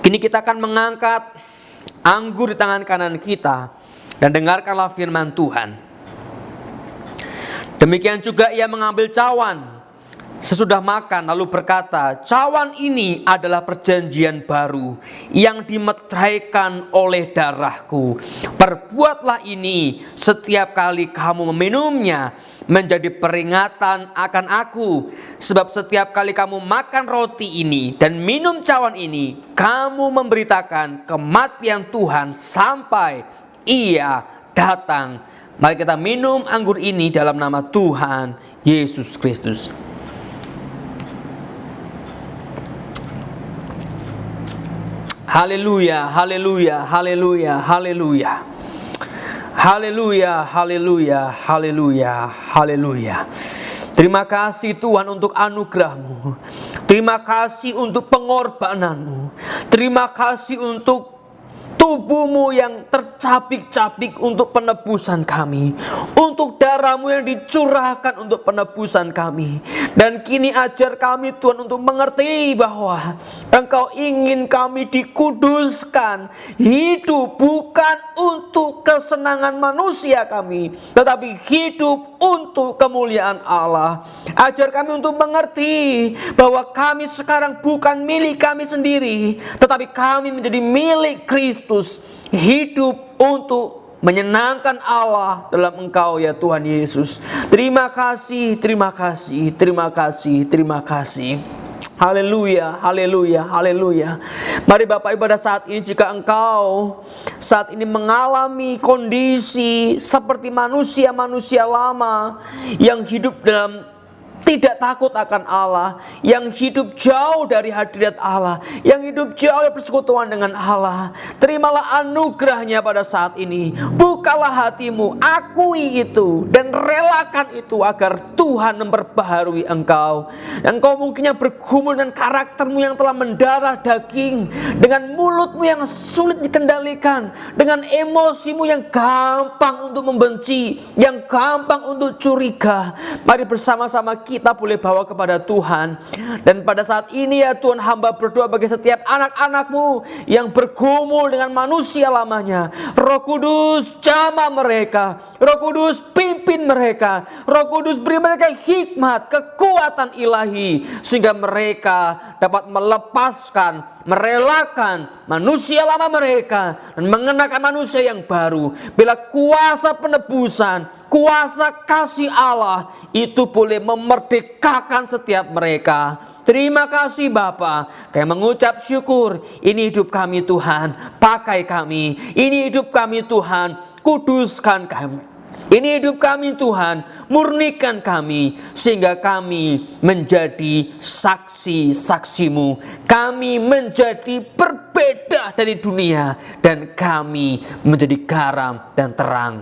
Kini kita akan mengangkat anggur di tangan kanan kita dan dengarkanlah firman Tuhan. Demikian juga ia mengambil cawan sesudah makan lalu berkata, cawan ini adalah perjanjian baru yang dimeteraikan oleh darahku. Perbuatlah ini setiap kali kamu meminumnya menjadi peringatan akan aku. Sebab setiap kali kamu makan roti ini dan minum cawan ini, kamu memberitakan kematian Tuhan sampai ia datang. Mari kita minum anggur ini dalam nama Tuhan Yesus Kristus. Haleluya, haleluya, haleluya, haleluya. Haleluya, haleluya, haleluya, haleluya. Terima kasih Tuhan untuk anugerah-Mu. Terima kasih untuk pengorbananmu. Terima kasih untuk tubuhmu yang tercabik-cabik untuk penebusan kami, untuk darahmu yang dicurahkan untuk penebusan kami. Dan kini ajar kami Tuhan untuk mengerti bahwa Engkau ingin kami dikuduskan, hidup bukan untuk kesenangan manusia kami, tetapi hidup untuk kemuliaan Allah. Ajar kami untuk mengerti bahwa kami sekarang bukan milik kami sendiri, tetapi kami menjadi milik Kristus, hidup untuk menyenangkan Allah dalam Engkau ya Tuhan Yesus. Terima kasih, terima kasih, terima kasih, terima kasih. Haleluya, haleluya, haleluya. Mari Bapak Ibu pada saat ini, jika engkau saat ini mengalami kondisi seperti manusia-manusia lama yang hidup dalam tidak takut akan Allah, yang hidup jauh dari hadirat Allah, yang hidup jauh dari persekutuan dengan Allah, terimalah anugerahnya pada saat ini. Bukalah hatimu, akui itu dan relakan itu agar Tuhan memperbaharui engkau. Dan kau mungkinnya bergumul dengan karaktermu yang telah mendarah daging, dengan mulutmu yang sulit dikendalikan, dengan emosimu yang gampang untuk membenci, yang gampang untuk curiga. Mari bersama-sama kita boleh bawa kepada Tuhan. Dan pada saat ini ya Tuhan, hamba berdoa bagi setiap anak-anak-Mu yang bergumul dengan manusia lamanya. Roh Kudus jamah mereka, Roh Kudus pimpin mereka, Roh Kudus beri mereka hikmat, kekuatan ilahi, sehingga mereka dapat melepaskan, merelakan manusia lama mereka dan mengenakan manusia yang baru. Bila kuasa penebusan, kuasa kasih Allah itu boleh memerdekakan setiap mereka. Terima kasih Bapa, kami mengucap syukur. Ini hidup kami Tuhan, pakai kami. Ini hidup kami Tuhan, kuduskan kami. Ini hidup kami Tuhan, murnikan kami, sehingga kami menjadi saksi-saksi-Mu. Kami menjadi berbeda dari dunia, dan kami menjadi garam dan terang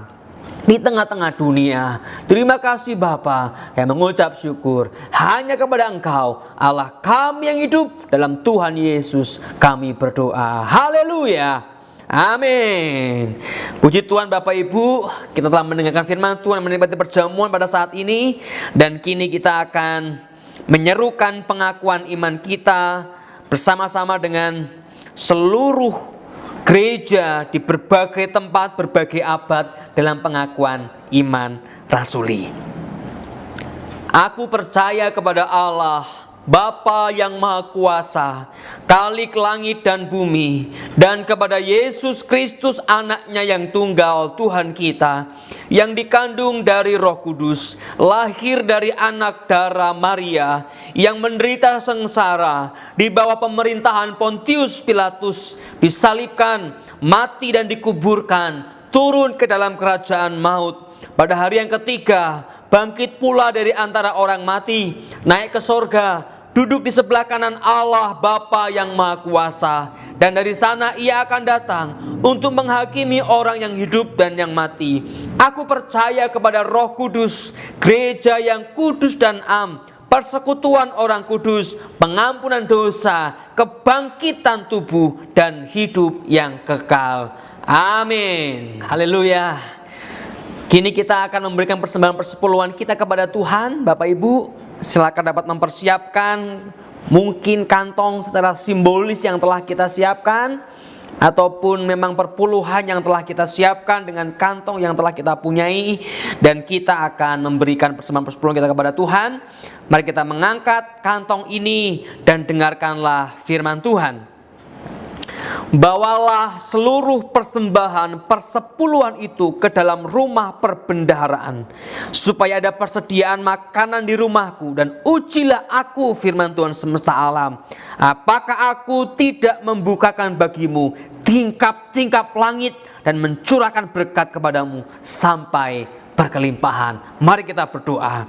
di tengah-tengah dunia. Terima kasih Bapa, kami mengucap syukur hanya kepada Engkau, Allah kami yang hidup. Dalam Tuhan Yesus kami berdoa. Haleluya. Amin. Puji Tuhan Bapak Ibu, kita telah mendengarkan firman Tuhan, menikmati perjamuan pada saat ini. Dan kini kita akan menyerukan pengakuan iman kita bersama-sama dengan seluruh gereja di berbagai tempat, berbagai abad dalam pengakuan iman rasuli. Aku percaya kepada Allah Bapa yang Maha Kuasa, Khalik langit dan bumi, dan kepada Yesus Kristus anaknya yang tunggal Tuhan kita, yang dikandung dari Roh Kudus, lahir dari anak darah Maria, yang menderita sengsara di bawah pemerintahan Pontius Pilatus, disalibkan, mati dan dikuburkan, turun ke dalam kerajaan maut. Pada hari yang ketiga, bangkit pula dari antara orang mati, naik ke sorga, duduk di sebelah kanan Allah Bapa yang Maha Kuasa, dan dari sana ia akan datang untuk menghakimi orang yang hidup dan yang mati. Aku percaya kepada Roh Kudus, gereja yang kudus dan am, persekutuan orang kudus, pengampunan dosa, kebangkitan tubuh, dan hidup yang kekal. Amin. Haleluya. Kini kita akan memberikan persembahan persepuluhan kita kepada Tuhan. Bapak Ibu, silakan dapat mempersiapkan mungkin kantong secara simbolis yang telah kita siapkan, ataupun memang perpuluhan yang telah kita siapkan dengan kantong yang telah kita punyai, dan kita akan memberikan persembahan persepuluhan kita kepada Tuhan. Mari kita mengangkat kantong ini dan dengarkanlah firman Tuhan. Bawalah seluruh persembahan persepuluhan itu ke dalam rumah perbendaharaan, supaya ada persediaan makanan di rumahku, dan ujilah aku, firman Tuhan semesta alam, apakah aku tidak membukakan bagimu tingkap-tingkap langit dan mencurahkan berkat kepadamu sampai berkelimpahan. Mari kita berdoa.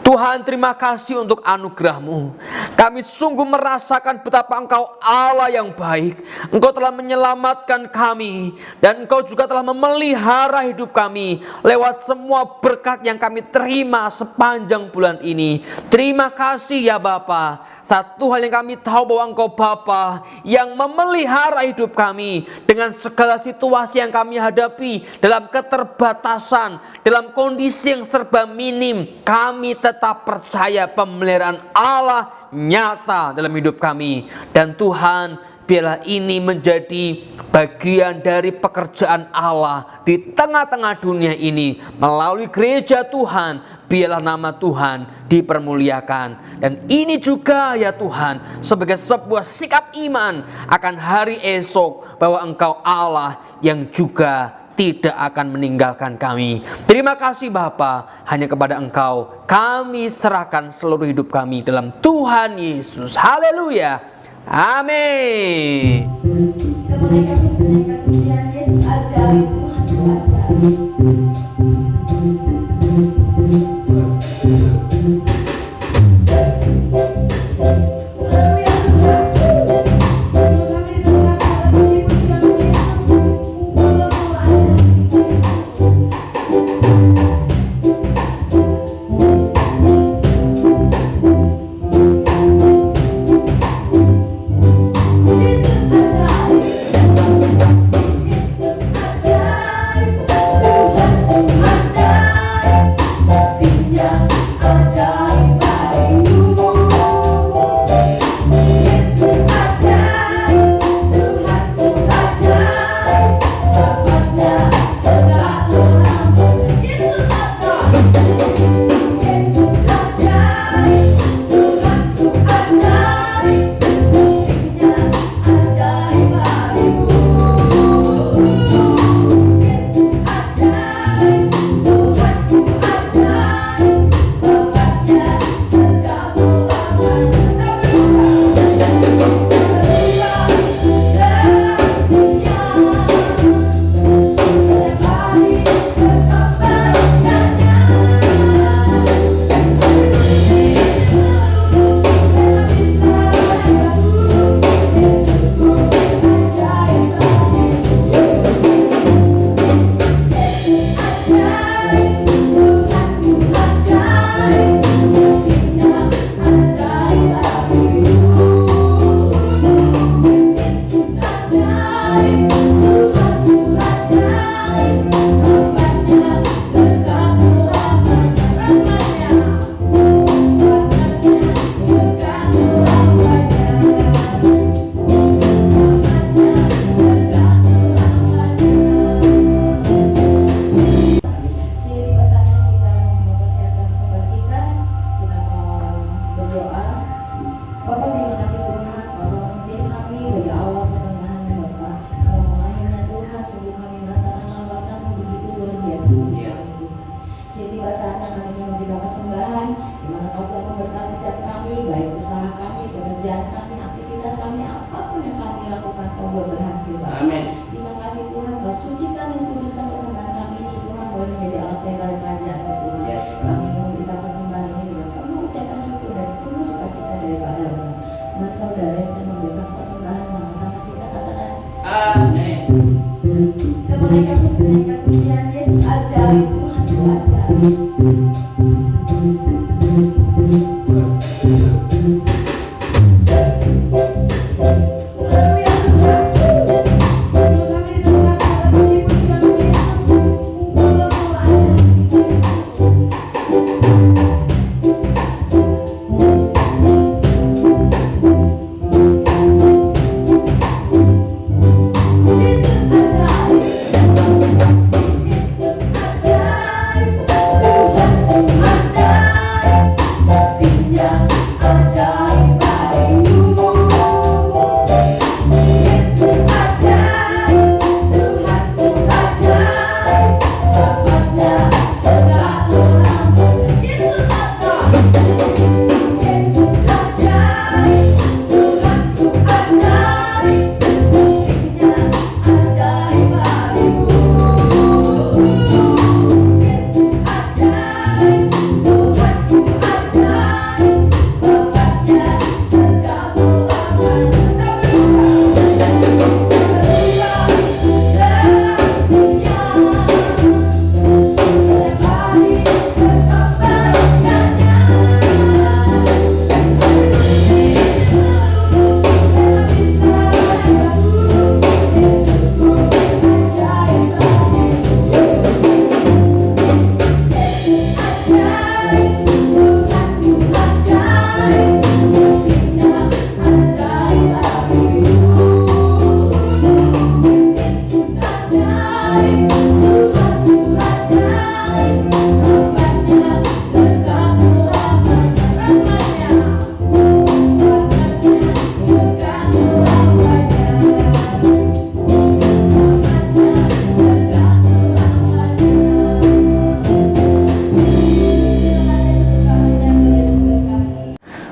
Tuhan, terima kasih untuk anugerah-Mu. Kami sungguh merasakan betapa Engkau Allah yang baik. Engkau telah menyelamatkan kami, dan Engkau juga telah memelihara hidup kami lewat semua berkat yang kami terima sepanjang bulan ini. Terima kasih ya Bapa. Satu hal yang kami tahu, bahwa Engkau Bapa yang memelihara hidup kami dengan segala situasi yang kami hadapi, dalam keterbatasan, dalam kondisi yang serba minim, kami tetap percaya pemeliharaan Allah nyata dalam hidup kami. Dan Tuhan, biarlah ini menjadi bagian dari pekerjaan Allah di tengah-tengah dunia ini. Melalui gereja Tuhan, biarlah nama Tuhan dipermuliakan. Dan ini juga ya Tuhan, sebagai sebuah sikap iman akan hari esok, bahwa Engkau Allah yang juga tidak akan meninggalkan kami. Terima kasih Bapa, hanya kepada Engkau kami serahkan seluruh hidup kami dalam Tuhan Yesus. Haleluya. Amin.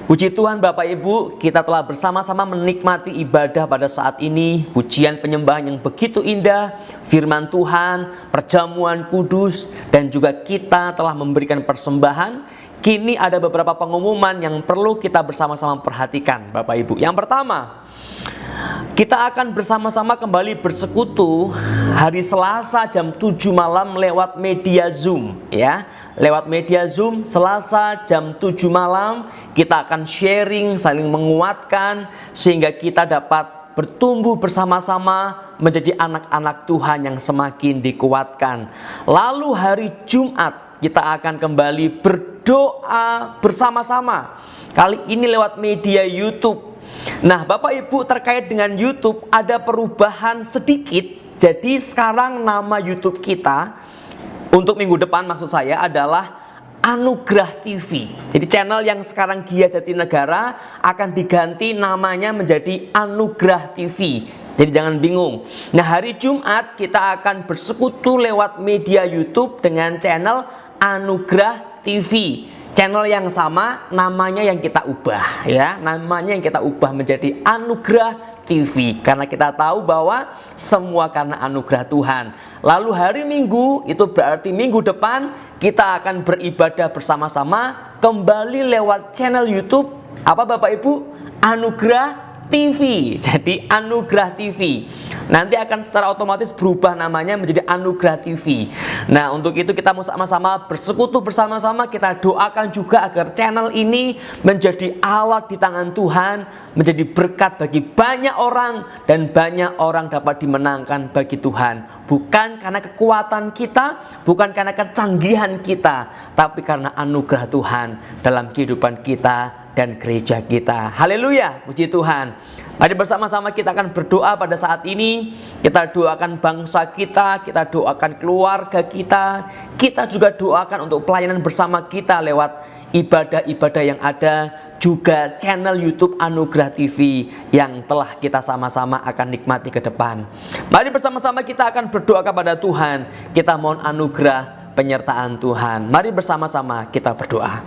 Puji Tuhan Bapak Ibu, kita telah bersama-sama menikmati ibadah pada saat ini. Pujian penyembahan yang begitu indah, firman Tuhan, perjamuan kudus, dan juga kita telah memberikan persembahan. Kini ada beberapa pengumuman yang perlu kita bersama-sama perhatikan Bapak Ibu. Yang pertama, kita akan bersama-sama kembali bersekutu hari Selasa jam 7 malam lewat media Zoom ya. Lewat media Zoom Selasa jam 7 malam kita akan sharing, saling menguatkan sehingga kita dapat bertumbuh bersama-sama menjadi anak-anak Tuhan yang semakin dikuatkan. Lalu hari Jumat kita akan kembali berdoa bersama-sama. Kali ini lewat media YouTube. Nah, Bapak Ibu, terkait dengan YouTube ada perubahan sedikit. Jadi sekarang nama YouTube kita untuk minggu depan maksud saya adalah Anugerah TV. Jadi channel yang sekarang Gia Jatinegara akan diganti namanya menjadi Anugerah TV. Jadi jangan bingung. Nah, hari Jumat kita akan bersekutu lewat media YouTube dengan channel Anugerah TV. Channel yang sama, namanya yang kita ubah ya. Namanya yang kita ubah menjadi Anugerah TV. Karena kita tahu bahwa semua karena anugerah Tuhan. Lalu hari Minggu, itu berarti minggu depan, kita akan beribadah bersama-sama kembali lewat channel YouTube. Apa Bapak Ibu? Anugerah TV. Jadi Anugerah TV. Nanti akan secara otomatis berubah namanya menjadi Anugerah TV. Nah, untuk itu kita mau sama-sama bersekutu bersama-sama. Kita doakan juga agar channel ini menjadi alat di tangan Tuhan, menjadi berkat bagi banyak orang, dan banyak orang dapat dimenangkan bagi Tuhan. Bukan karena kekuatan kita, bukan karena kecanggihan kita, tapi karena anugerah Tuhan dalam kehidupan kita dan gereja kita. Haleluya, puji Tuhan. Mari bersama-sama kita akan berdoa pada saat ini. Kita doakan bangsa kita doakan keluarga kita juga doakan untuk pelayanan bersama kita lewat ibadah-ibadah yang ada, juga channel YouTube Anugerah TV yang telah kita sama-sama akan nikmati ke depan. Mari bersama-sama kita akan berdoa kepada Tuhan. Kita mohon anugerah penyertaan Tuhan. Mari bersama-sama kita berdoa.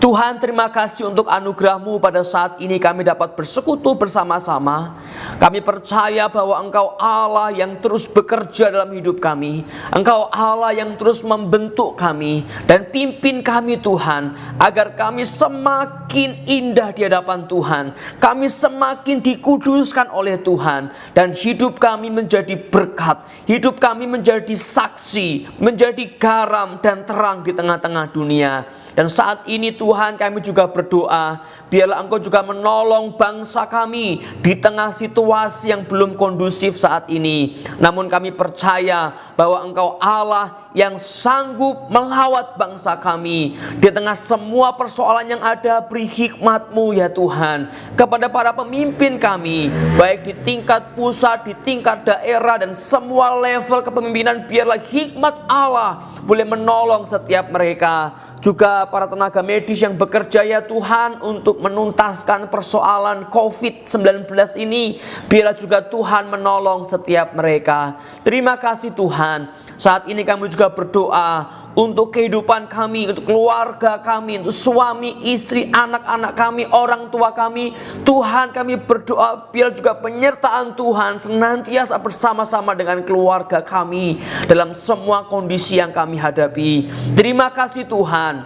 Tuhan, terima kasih untuk anugerah-Mu pada saat ini kami dapat bersekutu bersama-sama. Kami percaya bahwa Engkau Allah yang terus bekerja dalam hidup kami. Engkau Allah yang terus membentuk kami dan pimpin kami Tuhan, agar kami semakin indah di hadapan Tuhan. Kami semakin dikuduskan oleh Tuhan dan hidup kami menjadi berkat. Hidup kami menjadi saksi, menjadi garam dan terang di tengah-tengah dunia. Dan saat ini Tuhan, kami juga berdoa, biarlah Engkau juga menolong bangsa kami di tengah situasi yang belum kondusif saat ini. Namun kami percaya bahwa Engkau Allah yang sanggup melawat bangsa kami. Di tengah semua persoalan yang ada, beri hikmat-Mu ya Tuhan kepada para pemimpin kami, baik di tingkat pusat, di tingkat daerah, dan semua level kepemimpinan. Biarlah hikmat Allah boleh menolong setiap mereka. Juga para tenaga medis yang bekerja ya Tuhan untuk menuntaskan persoalan COVID-19 ini, biarlah juga Tuhan menolong setiap mereka. Terima kasih Tuhan. Saat ini kami juga berdoa untuk kehidupan kami, untuk keluarga kami, untuk suami, istri, anak-anak kami, orang tua kami. Tuhan, kami berdoa biar juga penyertaan Tuhan senantiasa bersama-sama dengan keluarga kami dalam semua kondisi yang kami hadapi. Terima kasih Tuhan.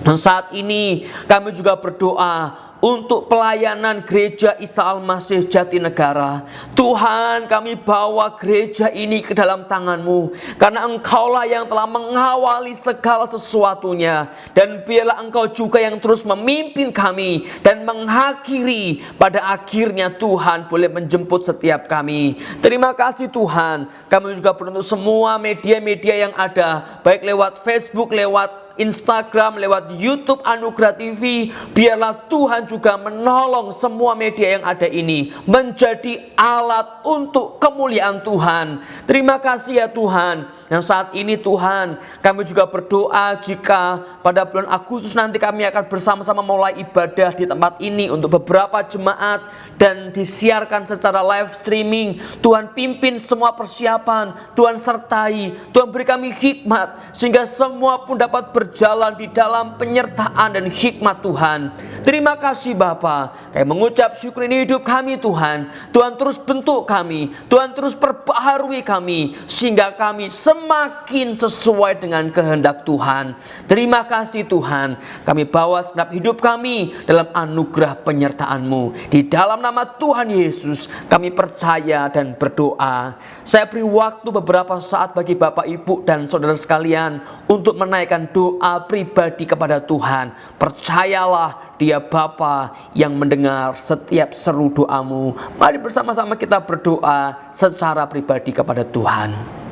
Dan saat ini kami juga berdoa untuk pelayanan gereja Isa Al-Masih Jatinegara. Tuhan, kami bawa gereja ini ke dalam tangan-Mu, karena Engkaulah yang telah mengawali segala sesuatunya. Dan biarlah Engkau juga yang terus memimpin kami dan mengakhiri pada akhirnya Tuhan boleh menjemput setiap kami. Terima kasih Tuhan. Kami juga beruntuk semua media-media yang ada, baik lewat Facebook, lewat Instagram, lewat YouTube Anugerah TV. Biarlah Tuhan juga menolong semua media yang ada ini menjadi alat untuk kemuliaan Tuhan. Terima kasih ya Tuhan. Dan saat ini Tuhan, kami juga berdoa jika pada bulan Agustus nanti kami akan bersama-sama mulai ibadah di tempat ini untuk beberapa jemaat dan disiarkan secara live streaming. Tuhan pimpin semua persiapan, Tuhan sertai, Tuhan beri kami hikmat sehingga semua pun dapat berjalan di dalam penyertaan dan hikmat Tuhan. Terima kasih Bapa. Kami mengucap syukur ini hidup kami Tuhan. Tuhan terus bentuk kami, Tuhan terus perbaharui kami sehingga kami semakin sesuai dengan kehendak Tuhan. Terima kasih Tuhan. Kami bawa segenap hidup kami dalam anugerah penyertaan-Mu. Di dalam nama Tuhan Yesus kami percaya dan berdoa. Saya beri waktu beberapa saat bagi Bapak, Ibu, dan saudara sekalian untuk menaikkan doa pribadi kepada Tuhan. Percayalah, Dia Bapa yang mendengar setiap seru doamu. Mari bersama-sama kita berdoa secara pribadi kepada Tuhan.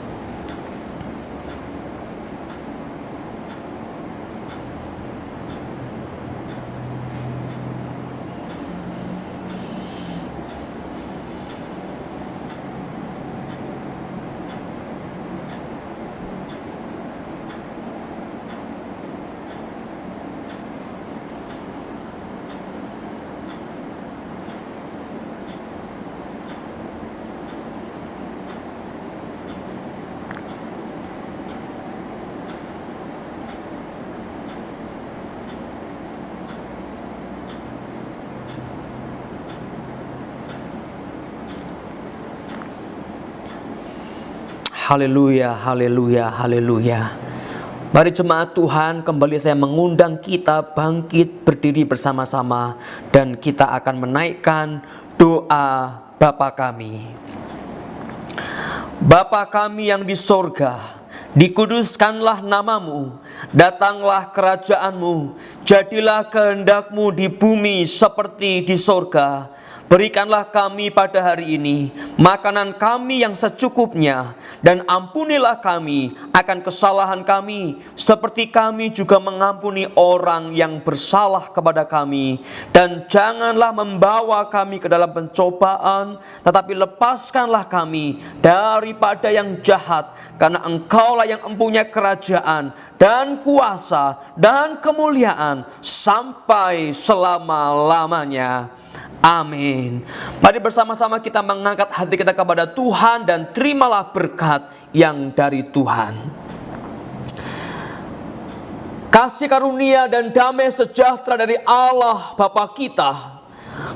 Haleluya, haleluya, haleluya. Mari jemaat Tuhan, kembali saya mengundang kita bangkit berdiri bersama-sama dan kita akan menaikkan doa Bapa kami. Bapa kami yang di sorga, dikuduskanlah namamu, datanglah kerajaan-Mu, jadilah kehendak-Mu di bumi seperti di sorga. Berikanlah kami pada hari ini makanan kami yang secukupnya, dan ampunilah kami akan kesalahan kami, seperti kami juga mengampuni orang yang bersalah kepada kami. Dan janganlah membawa kami ke dalam pencobaan, tetapi lepaskanlah kami daripada yang jahat, karena Engkaulah yang mempunyai kerajaan dan kuasa dan kemuliaan sampai selama-lamanya. Amin. Mari bersama-sama kita mengangkat hati kita kepada Tuhan dan terimalah berkat yang dari Tuhan. kasih karunia dan damai sejahtera dari Allah Bapa kita,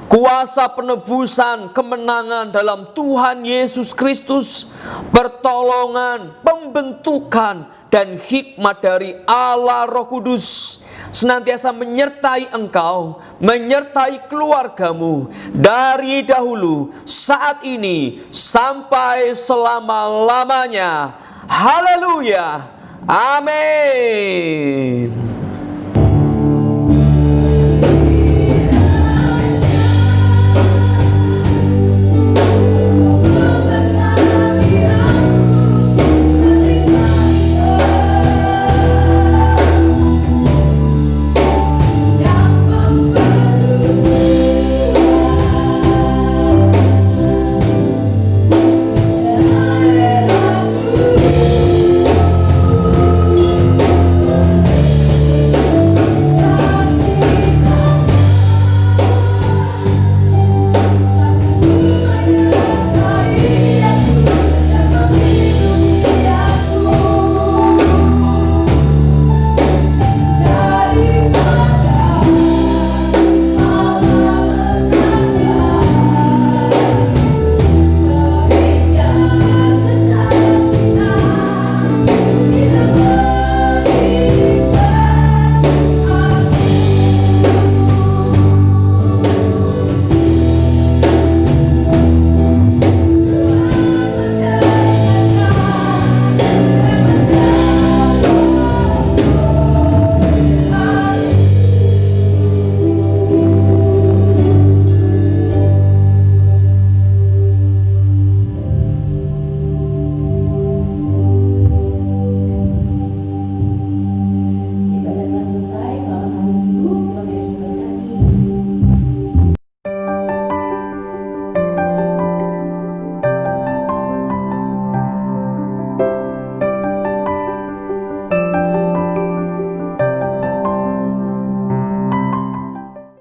kuasa penebusan, kemenangan dalam Tuhan Yesus Kristus, pertolongan, pembentukan, dan hikmat dari Allah Roh Kudus senantiasa menyertai engkau, menyertai keluargamu dari dahulu, saat ini, sampai selama-lamanya. Haleluya. Amin.